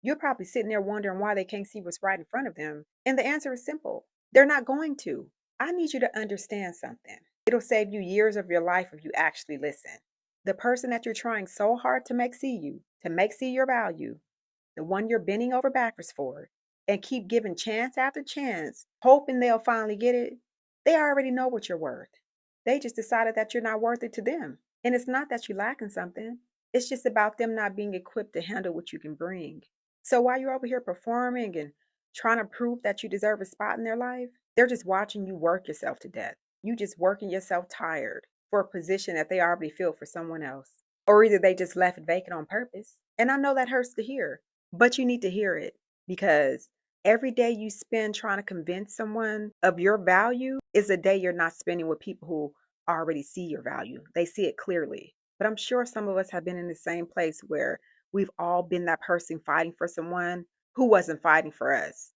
You're probably sitting there wondering why they can't see what's right in front of them. And the answer is simple, they're not going to. I need you to understand something. It'll save you years of your life if you actually listen. The person that you're trying so hard to make see you, to make see your value, the one you're bending over backwards for, and keep giving chance after chance, hoping they'll finally get it, they already know what you're worth. They just decided that you're not worth it to them. And it's not that you're lacking something, it's just about them not being equipped to handle what you can bring. So while you're over here performing and trying to prove that you deserve a spot in their life, they're just watching you work yourself to death. You just working yourself tired for a position that they already filled for someone else. Or either they just left it vacant on purpose. And I know that hurts to hear, but you need to hear it because every day you spend trying to convince someone of your value is a day you're not spending with people who already see your value. They see it clearly. But I'm sure some of us have been in the same place where we've all been that person fighting for someone who wasn't fighting for us,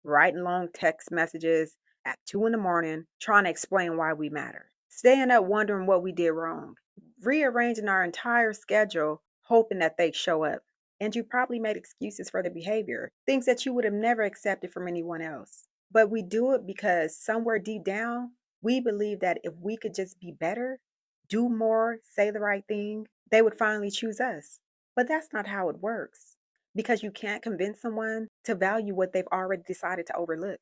writing long text messages at 2 in the morning, trying to explain why we matter, staying up wondering what we did wrong, rearranging our entire schedule, hoping that they'd show up. And you probably made excuses for the behavior, things that you would have never accepted from anyone else. But we do it because somewhere deep down, we believe that if we could just be better, do more, say the right thing, they would finally choose us. But that's not how it works because you can't convince someone to value what they've already decided to overlook.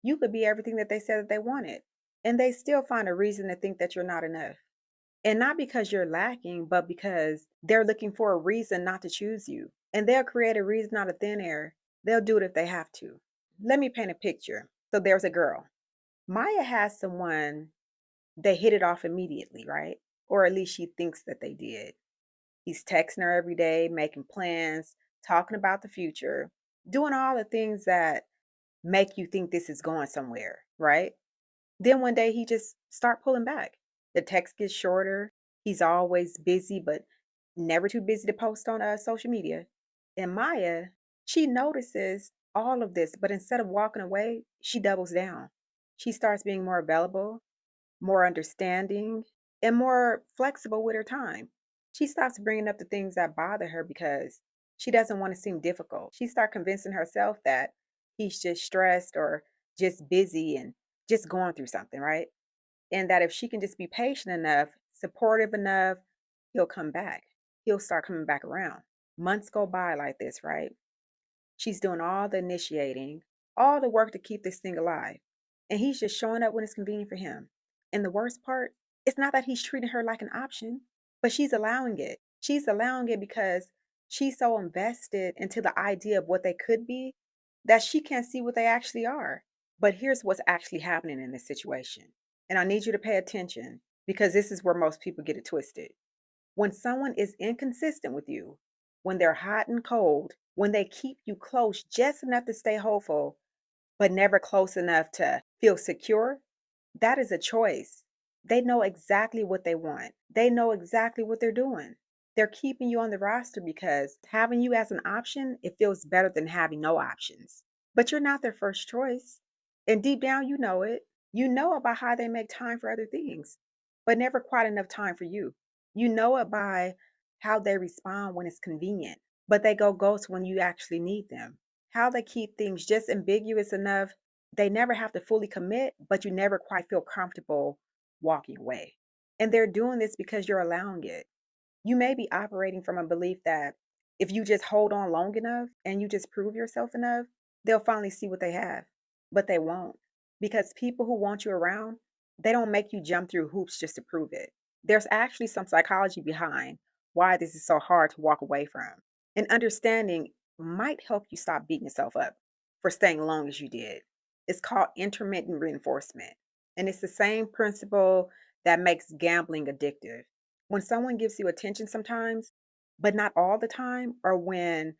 You could be everything that they said that they wanted, and they still find a reason to think that you're not enough. And not because you're lacking, but because they're looking for a reason not to choose you. And they'll create a reason out of thin air. They'll do it if they have to. Let me paint a picture. So there's a girl. Maya has someone, they hit it off immediately, right? Or at least she thinks that they did. He's texting her every day, making plans, talking about the future, doing all the things that make you think this is going somewhere, right? Then one day he just start pulling back. The text gets shorter. He's always busy, but never too busy to post on social media. And Maya, she notices all of this, but instead of walking away, she doubles down. She starts being more available, more understanding, and more flexible with her time. She stops bringing up the things that bother her because she doesn't want to seem difficult. She starts convincing herself that he's just stressed or just busy and just going through something, right? And that if she can just be patient enough, supportive enough, he'll come back. He'll start coming back around. Months go by like this, right? She's doing all the initiating, all the work to keep this thing alive. And he's just showing up when it's convenient for him. And the worst part, it's not that he's treating her like an option, but she's allowing it. She's allowing it because she's so invested into the idea of what they could be that she can't see what they actually are. But here's what's actually happening in this situation. And I need you to pay attention because this is where most people get it twisted. When someone is inconsistent with you, when they're hot and cold, when they keep you close just enough to stay hopeful, but never close enough to feel secure, that is a choice. They know exactly what they want. They know exactly what they're doing. They're keeping you on the roster because having you as an option, it feels better than having no options. But you're not their first choice. And deep down, you know it. You know about how they make time for other things, but never quite enough time for you. You know it by how they respond when it's convenient, but they go ghost when you actually need them. How they keep things just ambiguous enough they never have to fully commit, but you never quite feel comfortable walking away. And they're doing this because you're allowing it. You may be operating from a belief that if you just hold on long enough and you just prove yourself enough, they'll finally see what they have. But they won't. Because people who want you around, they don't make you jump through hoops just to prove it. There's actually some psychology behind why this is so hard to walk away from. And understanding might help you stop beating yourself up for staying long as you did. It's called intermittent reinforcement. And it's the same principle that makes gambling addictive. When someone gives you attention sometimes, but not all the time, or when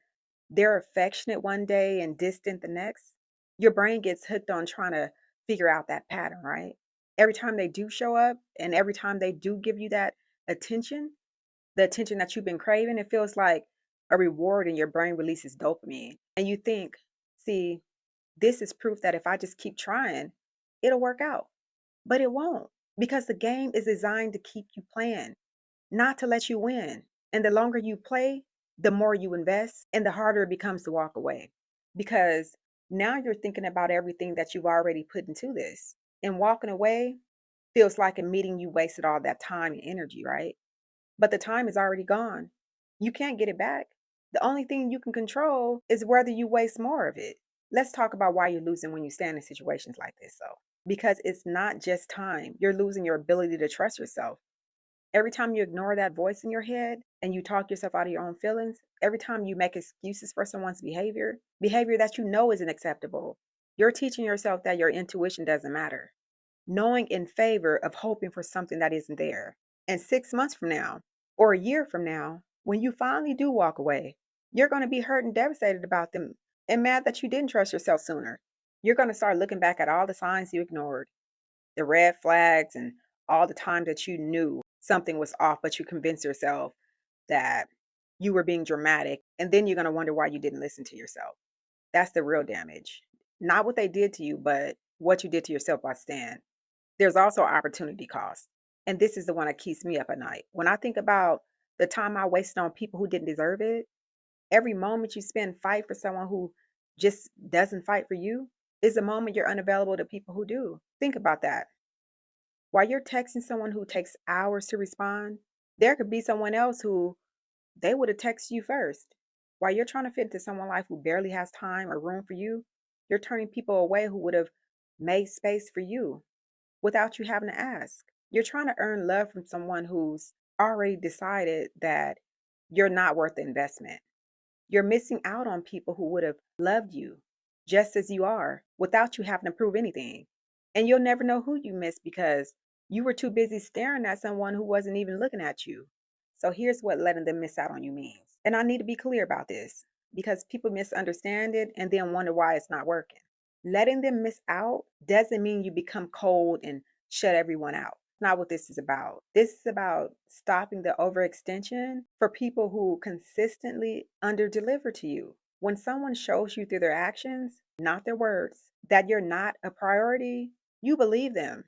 they're affectionate one day and distant the next, your brain gets hooked on trying to figure out that pattern, right? Every time they do show up and every time they do give you that attention, the attention that you've been craving, it feels like a reward and your brain releases dopamine. And you think, see, this is proof that if I just keep trying, it'll work out. But it won't because the game is designed to keep you playing, not to let you win. And the longer you play, the more you invest and the harder it becomes to walk away. Because now you're thinking about everything that you've already put into this. And walking away feels like admitting you wasted all that time and energy, right? But the time is already gone. You can't get it back. The only thing you can control is whether you waste more of it. Let's talk about why you're losing when you stand in situations like this, though. Because it's not just time, you're losing your ability to trust yourself. Every time you ignore that voice in your head and you talk yourself out of your own feelings, every time you make excuses for someone's behavior that you know isn't acceptable, you're teaching yourself that your intuition doesn't matter, knowing in favor of hoping for something that isn't there. And 6 months from now, or a year from now, when you finally do walk away, you're going to be hurt and devastated about them and mad that you didn't trust yourself sooner. You're going to start looking back at all the signs you ignored, the red flags, and all the times that you knew something was off, but you convinced yourself that you were being dramatic. And then you're going to wonder why you didn't listen to yourself. That's the real damage. Not what they did to you, but what you did to yourself by staying. There's also opportunity cost. And this is the one that keeps me up at night. When I think about the time I wasted on people who didn't deserve it, every moment you spend fight for someone who just doesn't fight for you is a moment you're unavailable to people who do. Think about that. While you're texting someone who takes hours to respond, there could be someone else who they would have texted you first. While you're trying to fit into someone's life who barely has time or room for you, you're turning people away who would have made space for you without you having to ask. You're trying to earn love from someone who's already decided that you're not worth the investment. You're missing out on people who would have loved you just as you are without you having to prove anything. And you'll never know who you missed because you were too busy staring at someone who wasn't even looking at you. So here's what letting them miss out on you means. And I need to be clear about this because people misunderstand it and then wonder why it's not working. Letting them miss out doesn't mean you become cold and shut everyone out. Not what this is about. This is about stopping the overextension for people who consistently underdeliver to you. When someone shows you through their actions, not their words, that you're not a priority, you believe them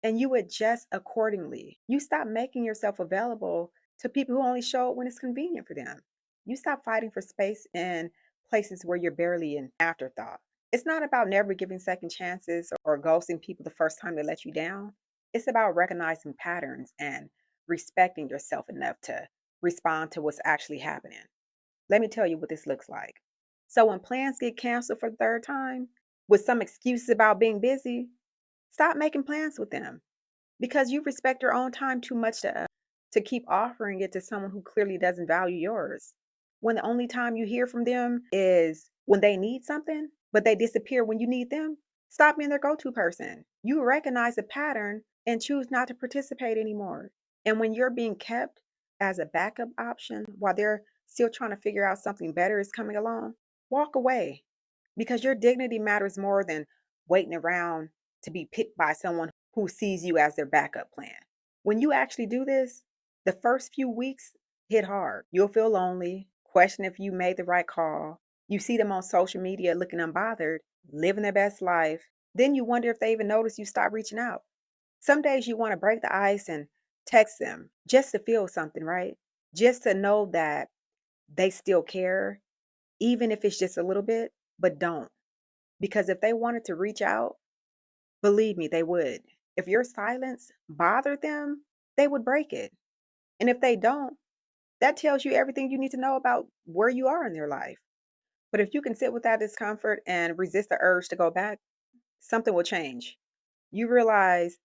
and you adjust accordingly. You stop making yourself available to people who only show up when it's convenient for them. You stop fighting for space in places where you're barely an afterthought. It's not about never giving second chances or ghosting people the first time they let you down. It's about recognizing patterns and respecting yourself enough to respond to what's actually happening. Let me tell you what this looks like. So, when plans get canceled for the third time with some excuses about being busy, stop making plans with them because you respect your own time too much to keep offering it to someone who clearly doesn't value yours. When the only time you hear from them is when they need something, but they disappear when you need them, stop being their go to person. You recognize the pattern and choose not to participate anymore. And when you're being kept as a backup option while they're still trying to figure out something better is coming along, walk away because your dignity matters more than waiting around to be picked by someone who sees you as their backup plan. When you actually do this, the first few weeks hit hard. You'll feel lonely, question if you made the right call. You see them on social media looking unbothered, living their best life. Then you wonder if they even notice you stop reaching out. Some days you want to break the ice and text them just to feel something, right? Just to know that they still care, even if it's just a little bit, but don't. Because if they wanted to reach out, believe me, they would. If your silence bothered them, they would break it. And if they don't, that tells you everything you need to know about where you are in their life. But if you can sit with that discomfort and resist the urge to go back, something will change. You realize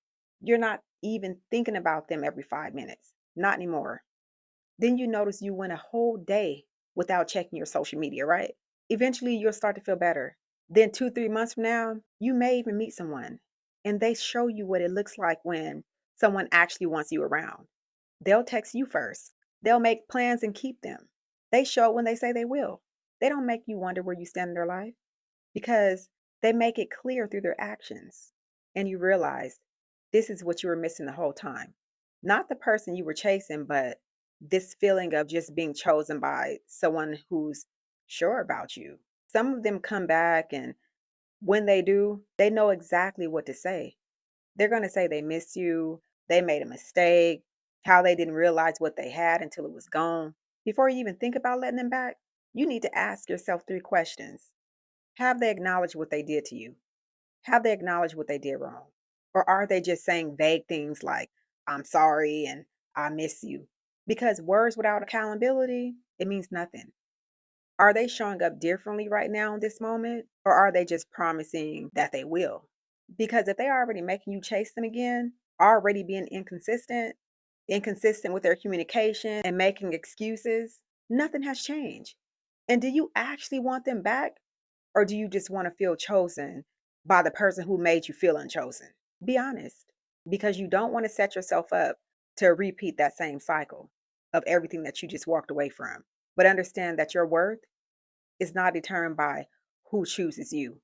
you're not even thinking about them every 5 minutes, not anymore. Then you notice you went a whole day without checking your social media, right? Eventually, you'll start to feel better. Then, 2, 3 months from now, you may even meet someone and they show you what it looks like when someone actually wants you around. They'll text you first, they'll make plans and keep them. They show when they say they will. They don't make you wonder where you stand in their life because they make it clear through their actions. And you realize this is what you were missing the whole time. Not the person you were chasing, but this feeling of just being chosen by someone who's sure about you. Some of them come back, and when they do, they know exactly what to say. They're going to say they miss you, they made a mistake, how they didn't realize what they had until it was gone. Before you even think about letting them back, you need to ask yourself three questions. Have they acknowledged what they did to you? Have they acknowledged what they did wrong? Or are they just saying vague things like, I'm sorry and I miss you? Because words without accountability, it means nothing. Are they showing up differently right now in this moment? Or are they just promising that they will? Because if they're already making you chase them again, already being inconsistent with their communication and making excuses, nothing has changed. And do you actually want them back? Or do you just want to feel chosen by the person who made you feel unchosen? Be honest, because you don't want to set yourself up to repeat that same cycle of everything that you just walked away from. But understand that your worth is not determined by who chooses you.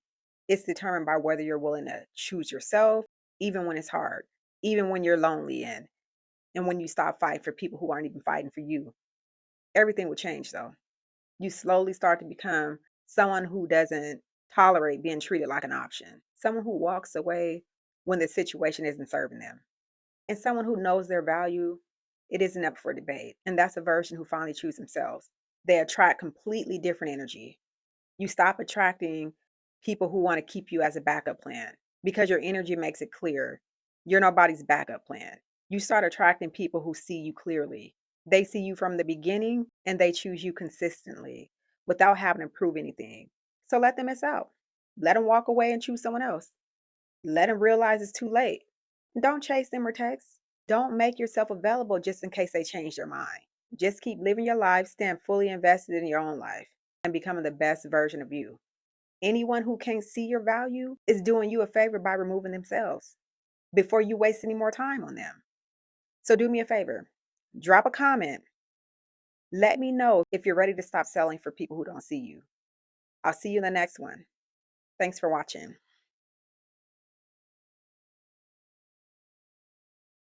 It's determined by whether you're willing to choose yourself, even when it's hard, even when you're lonely and when you stop fighting for people who aren't even fighting for you. Everything will change though. You slowly start to become someone who doesn't tolerate being treated like an option, someone who walks away when the situation isn't serving them, and someone who knows their value. It isn't up for debate. And that's a version who finally choose themselves. They attract completely different energy. You stop attracting people who want to keep you as a backup plan because your energy makes it clear you're nobody's backup plan. You start attracting people who see you clearly. They see you from the beginning and they choose you consistently without having to prove anything. So let them miss out. Let them walk away and choose someone else. Let them realize it's too late. Don't chase them or text. Don't make yourself available just in case they change their mind. Just keep living your life, staying fully invested in your own life, and becoming the best version of you. Anyone who can't see your value is doing you a favor by removing themselves before you waste any more time on them. So do me a favor, drop a comment. Let me know if you're ready to stop selling for people who don't see you. I'll see you in the next one. Thanks for watching.